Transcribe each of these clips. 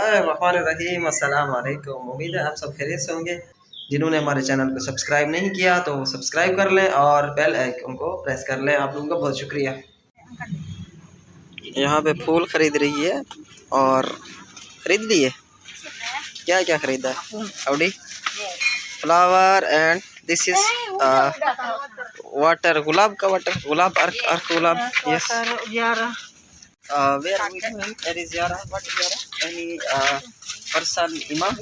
बिस्मिल्लाहिर्रहमानिर्रहीम। अस्सलाम वालेकुम। उम्मीद है आप सब खैरियत से होंगे। जिन्होंने हमारे चैनल को सब्सक्राइब नहीं किया तो सब्सक्राइब कर लें और बेल आइकन को प्रेस कर लें। आप लोगों का बहुत शुक्रिया। यहाँ पे फूल खरीद रही है और खरीद लिए। क्या क्या खरीदा है? अवडी flower and this is water, गुलाब का वाटर, गुलाब अर्क गुलाब। Yes. Where are we going? There is Yara. What is Yara? Any person, Imam?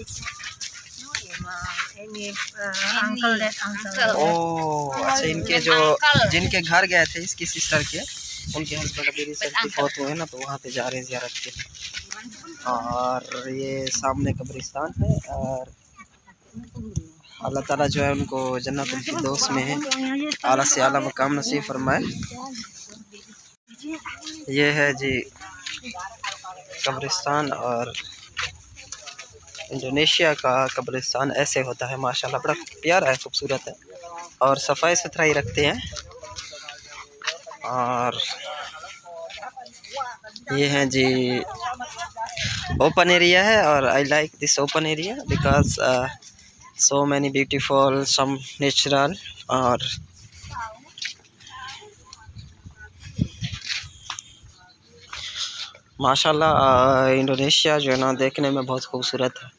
Uncle, that uncle. Oh, अच्छा इनके जो जिनके घर गए थे इसकी सिस्टर के, उनके हस्बैंड अभी रिसेंटली फौत हुए ना, तो वहाँ पे जा रहे हैं ज़ियारत के। और ये सामने कब्रिस्तान है और अल्लाह ताला जो है उनको जन्नतुल फिरदौस में है आला से आला मकाम नसीब फरमाए। ये है जी कब्रिस्तान और इंडोनेशिया का कब्रिस्तान ऐसे होता है। माशाल्लाह बड़ा प्यारा है, खूबसूरत है और सफाई सुथराई रखते हैं। और ये है जी ओपन एरिया है और I like this open area because so many beautiful some natural. और माशाल्लाह इंडोनेशिया जो है ना देखने में बहुत खूबसूरत है।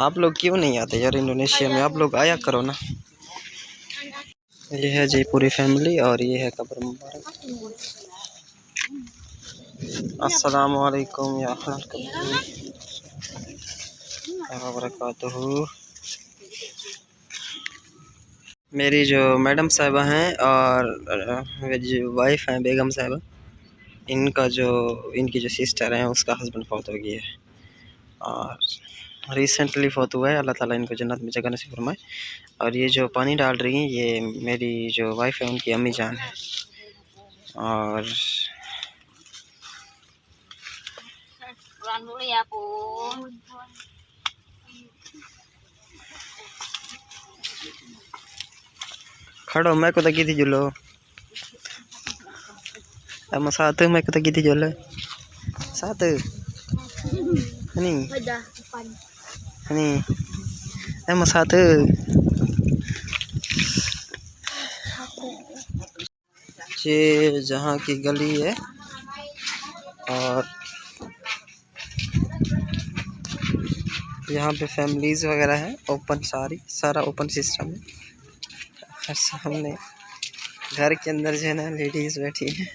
आप लोग क्यों नहीं आते यार इंडोनेशिया में? आप लोग आया करो ना। ये है जी पूरी फैमिली और ये है कब्र मुबारक। अस्सलाम वालेकुम या बरकातहू। मेरी जो मैडम साहिबा हैं और मेरी जो वाइफ हैं बेगम साहिबा, इनकी जो सिस्टर है उसका हस्बैंड फौत हो गया है और रिसेंटली फौत हुआ है। अल्लाह ताला इनको जन्नत में जगह नसीब फरमाए। और ये जो पानी डाल रही हैं ये मेरी जो वाइफ है उनकी अम्मी जान है। और खड़ो मैं को तकी थी जुलो sama satu मैं को तकी थी जुलो satu ini sama satu। ये जहाँ की गली है और यहाँ पे फैमिलीज वगैरह है। ओपन सारा ओपन सिस्टम है। सामने घर के अंदर जो है ना लेडीज बैठी है।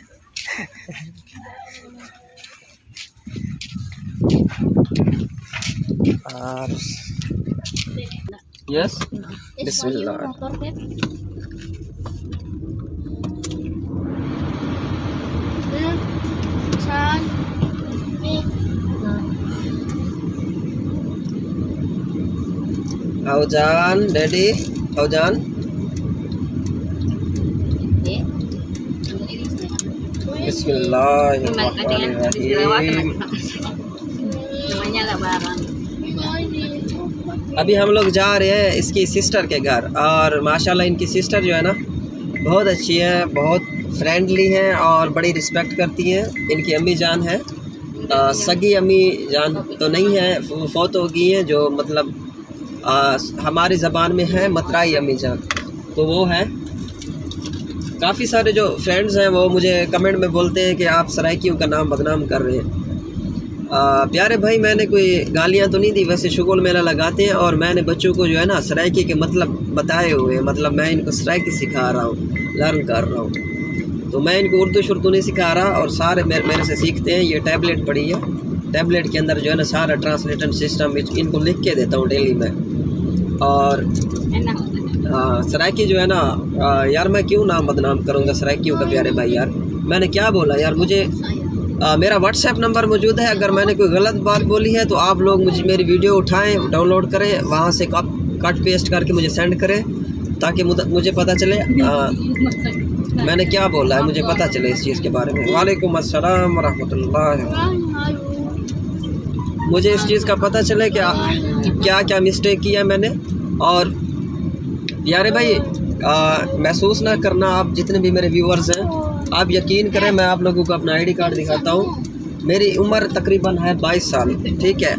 और यस बिस्मिल्लाह। Aujan, Daddy, Aujan. बिस्मिल्लाहिर्रहमानिर्रहीम। अभी हम लोग जा रहे हैं इसकी सिस्टर के घर और माशाल्लाह इनकी सिस्टर जो है ना बहुत अच्छी है, बहुत फ्रेंडली है और बड़ी रिस्पेक्ट करती हैं। इनकी अम्मी जान है, सगी अम्मी जान तो नहीं है, फौत हो गई हैं, जो मतलब हमारी ज़बान में है मतराई अम्मी जान, तो वो है। काफ़ी सारे जो फ्रेंड्स हैं वो मुझे कमेंट में बोलते हैं कि आप सराइकियों का नाम बदनाम कर रहे हैं। प्यारे भाई मैंने कोई गालियाँ तो नहीं दी, वैसे शुगुल मेला लगाते हैं और मैंने बच्चों को जो है ना सराइकी के मतलब बताए हुए, मतलब मैं इनको सराइकी सिखा रहा हूँ, लर्न कर रहा हूँ। तो मैं इनको उर्दू शुर्दू नहीं सिखा रहा और सारे मेरे से सीखते हैं। ये टैबलेट पड़ी है, टैबलेट के अंदर जो है ना सारा ट्रांसलेशन सिस्टम इनको लिख के देता हूँ डेली में। और सराइकी जो है ना यार मैं क्यों नाम बदनाम करूँगा सराइकियों का प्यारे भाई। यार मैंने क्या बोला यार? मुझे मेरा व्हाट्सएप नंबर मौजूद है, अगर मैंने कोई गलत बात बोली है तो आप लोग मेरी वीडियो उठाएं, डाउनलोड करें, वहाँ से कट पेस्ट करके मुझे सेंड करें ताकि मुझे पता चले मैंने क्या बोला है, मुझे पता चले इस चीज़ के बारे में। वालेकुम अस्सलाम रहमतुल्लाह। मुझे इस चीज़ का पता चले कि क्या क्या मिस्टेक किया मैंने। और यारे भाई महसूस ना करना, आप जितने भी मेरे व्यूअर्स हैं आप यकीन करें, मैं आप लोगों को अपना आईडी कार्ड दिखाता हूँ। मेरी उम्र तकरीबन है 22 साल, ठीक है।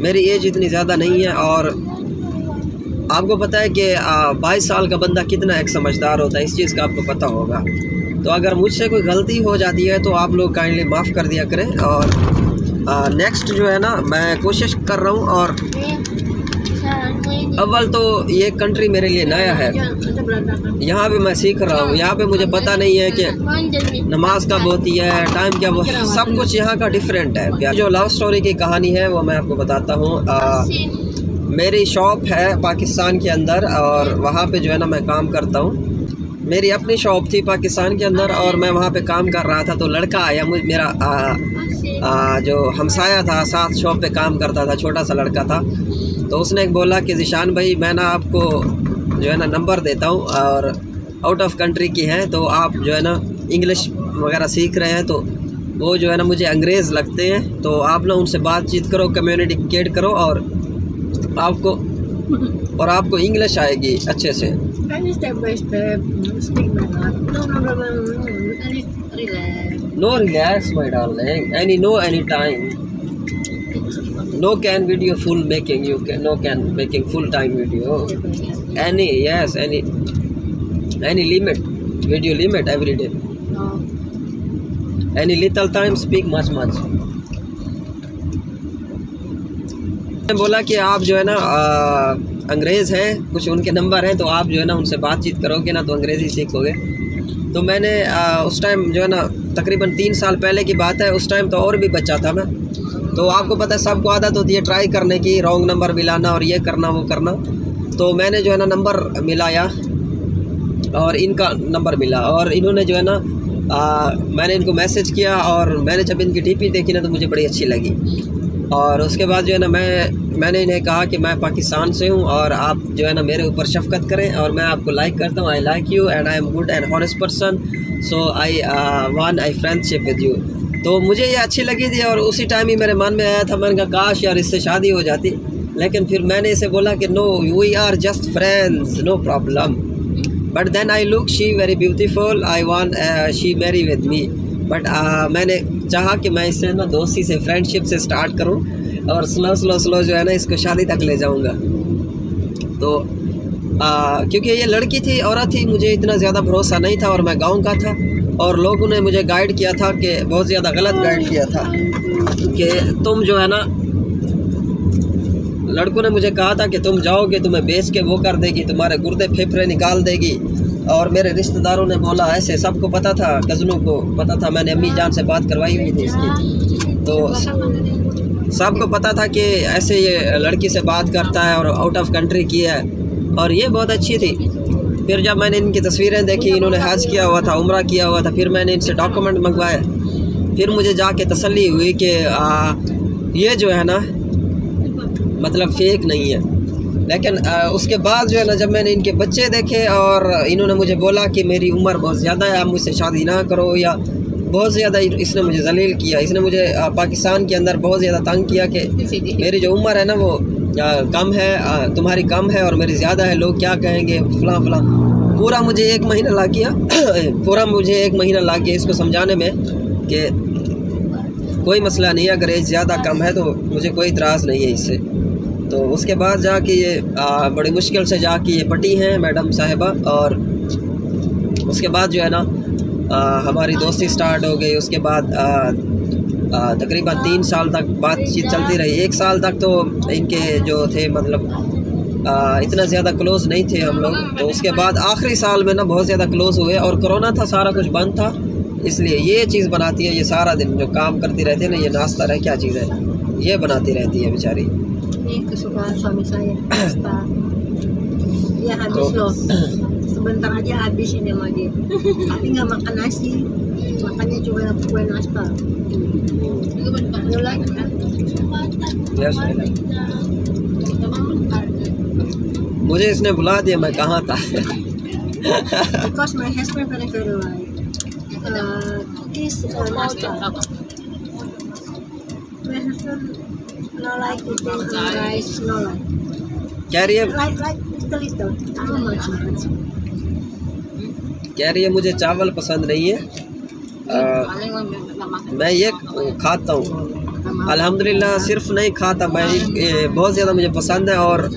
मेरी एज इतनी ज़्यादा नहीं है और आपको पता है कि 22 साल का बंदा कितना एक समझदार होता है, इस चीज़ का आपको पता होगा। तो अगर मुझसे कोई गलती हो जाती है तो आप लोग काइंडली माफ़ कर दिया करें। और नेक्स्ट जो है ना, मैं कोशिश कर रहा हूँ। और अव्वल तो ये कंट्री मेरे लिए नया है, यहाँ पे मैं सीख रहा हूँ। यहाँ पे मुझे पता नहीं है कि नमाज कब होती है, टाइम क्या वो, सब कुछ यहाँ का डिफरेंट है। जो लव स्टोरी की कहानी है वो मैं आपको बताता हूँ। मेरी शॉप है पाकिस्तान के अंदर और वहाँ पे जो है ना मैं काम करता हूँ। मेरी अपनी शॉप थी पाकिस्तान के अंदर और मैं वहाँ पे काम कर रहा था। तो लड़का आया, मेरा जो हमसाया था, साथ शॉप पे काम करता था, छोटा सा लड़का था। तो उसने बोला कि ज़ीशान भाई, मैं ना आपको जो है ना नंबर देता हूँ और आउट ऑफ कंट्री की हैं, तो आप जो है ना इंग्लिश वगैरह सीख रहे हैं, तो वो जो है ना मुझे अंग्रेज़ लगते हैं, तो आप ना उनसे बातचीत करो, कम्युनिकेट करो और आपको इंग्लिश आएगी अच्छे से। No relax my darling, any time, no can video full making, you can no can making full time video, any limit, video limit every day, any little time speak much. बोला कि आप जो है ना अंग्रेज़ हैं, कुछ उनके नंबर हैं, तो आप जो है ना उनसे बातचीत करोगे ना तो अंग्रेज़ी सीखोगे। तो मैंने उस टाइम जो है ना तकरीबन 3 साल पहले की बात है, उस टाइम तो और भी बच्चा था मैं। तो आपको पता है सबको आदत होती है ट्राई करने की, रॉन्ग नंबर मिलाना और ये करना वो करना। तो मैंने जो है ना नंबर मिलाया और इनका नंबर मिला और इन्होंने जो है ना मैंने इनको मैसेज किया और मैंने जब इनकी डीपी देखी ना तो मुझे बड़ी अच्छी लगी। और उसके बाद जो है ना मैंने इन्हें कहा कि मैं पाकिस्तान से हूँ और आप जो है ना मेरे ऊपर शफ़क़त करें और मैं आपको लाइक करता हूँ। I like you and I am good and honest person, so I friendship with you. तो मुझे ये अच्छी लगी थी और उसी टाइम ही मेरे मन में आया था, मैंने कहा काश यार इससे शादी हो जाती। लेकिन फिर मैंने इसे बोला कि no, we are just friends, no problem. But then I look she very beautiful, I want she marry with me. But मैंने चाहा कि मैं इससे ना दोस्ती से, फ्रेंडशिप से स्टार्ट करूं और स्लो जो है ना इसको शादी तक ले जाऊंगा। तो क्योंकि ये लड़की थी, औरत थी, मुझे इतना ज़्यादा भरोसा नहीं था और मैं गांव का था और लोगों ने मुझे गाइड किया था कि बहुत ज़्यादा गलत गाइड किया था कि तुम जो है ना, लड़कों ने मुझे कहा था कि तुम जाओगे तुम्हें बेच के वो कर देगी, तुम्हारे गुर्दे फेफड़े निकाल देगी। और मेरे रिश्तेदारों ने बोला, ऐसे सबको पता था, कज़नों को पता था, मैंने अम्मी जान से बात करवाई हुई थी इसकी। तो सबको पता था कि ऐसे ये लड़की से बात करता है और आउट ऑफ कंट्री की है और ये बहुत अच्छी थी। फिर जब मैंने इनकी तस्वीरें देखी, इन्होंने हज किया हुआ था, उम्रा किया हुआ था, फिर मैंने इनसे डॉक्यूमेंट मंगवाए। फिर मुझे जाके तसल्ली हुई कि ये जो है ना मतलब फ़ेक नहीं है। लेकिन उसके बाद जो है ना जब मैंने इनके बच्चे देखे और इन्होंने मुझे बोला कि मेरी उम्र बहुत ज़्यादा है, आप मुझसे शादी ना करो, या बहुत ज़्यादा इसने मुझे जलील किया, इसने मुझे पाकिस्तान के अंदर बहुत ज़्यादा तंग किया कि मेरी जो उम्र है ना वो कम है, तुम्हारी कम है और मेरी ज़्यादा है, लोग क्या कहेंगे, फ़लाँ फ़लाँ। पूरा मुझे 1 महीना लग गया मुझे 1 महीना लग गया इसको समझाने में कि कोई मसला नहीं है, अगर एज ज़्यादा कम है तो मुझे कोई इतराज़ नहीं है इससे। तो उसके बाद जाके ये बड़ी मुश्किल से जाके ये पटी हैं मैडम साहिबा और उसके बाद जो है ना हमारी दोस्ती स्टार्ट हो गई। उसके बाद तकरीबन 3 साल तक बातचीत चलती रही। 1 साल तक तो इनके जो थे मतलब इतना ज़्यादा क्लोज़ नहीं थे हम लोग। तो उसके बाद आखिरी साल में ना बहुत ज़्यादा क्लोज़ हुए और कोरोना था, सारा कुछ बंद था, इसलिए ये चीज़ बनाती है। ये सारा दिन जो काम करती रहती है ना, ये नाश्ता रह क्या चीज़ है, ये बनाती रहती है बेचारी। Ini kesukaan suami saya, pasta. Dia habis loh. Sebentar aja habis ini sama dia. Tapi nggak makan nasi, makannya cuma kue nastar. You like that? Yes, I like. मुझे इसने बुला दिया, मैं कहाँ था। Because my husband very like this nastar. My husband no like eating rice, no like. कह रही है Little, too much. कह रही है मुझे चावल पसंद नहीं है। मैं ये खाता हूँ अल्हम्दुलिल्लाह। सिर्फ नहीं खाता मैं, ये बहुत ज़्यादा मुझे पसंद है। और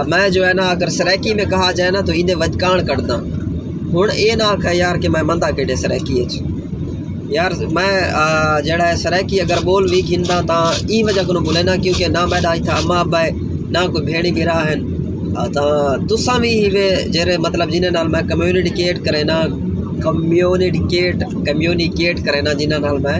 मैं जो है ना अगर सराइकी में कहा जाए ना तो इन्हें वजकान करदा हूँ। ये ना आखा यार कि मैं मंदा केड़े सराइकी यार, मैं जड़ा है सराइकी अगर बोल भी खिंदा तो ई वजह को बोले ना, क्योंकि ना मेरा इतना अम्मा अब्बा है ना कोई भेड़ी गिरा है, तो तुसा भी वे जेरे मतलब जिन्हें नाल मैं कम्यूनिकेट करे ना जिन्हें नाल मैं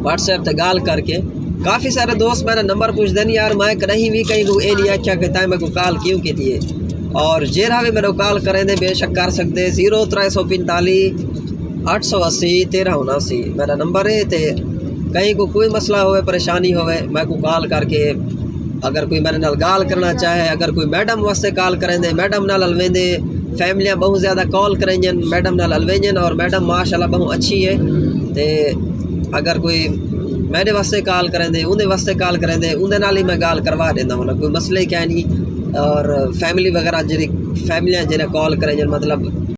व्हाट्सएप ते गाल करके काफ़ी सारे दोस्त मेरा नंबर पूछ देनी यार, मैं कहीं भी कहीं को ये नहीं आख्या कि तय मेरे को कॉल क्यों की थी। और जेरा भी मेरे कॉल करें दे बेशक कर सकते 0345 880 1379 मेरा नंबर है। तो कहीं को कोई मसला होवे परेशानी होवे मैं को कॉल करके अगर कोई मेरे नाल गाल करना चाहे, अगर कोई मैडम वास्ते कॉल करें दे मैडम नाल अलवेंदे, फैमिलियाँ बहुत ज़्यादा कॉल करेंजन मैडम नाल अलवेंजन, और मैडम माशाल्लाह बहुत अच्छी है। तो अगर कोई मेरे वास्ते कॉल करें दे उन्हें वास्ते कॉल करें दे उन्हें नाल ही मैं गाल करवा देना हूँ, कोई मसले क्या नहीं। और फैमिली वगैरह जी फैमिलियाँ जिन्हें कॉल करें मतलब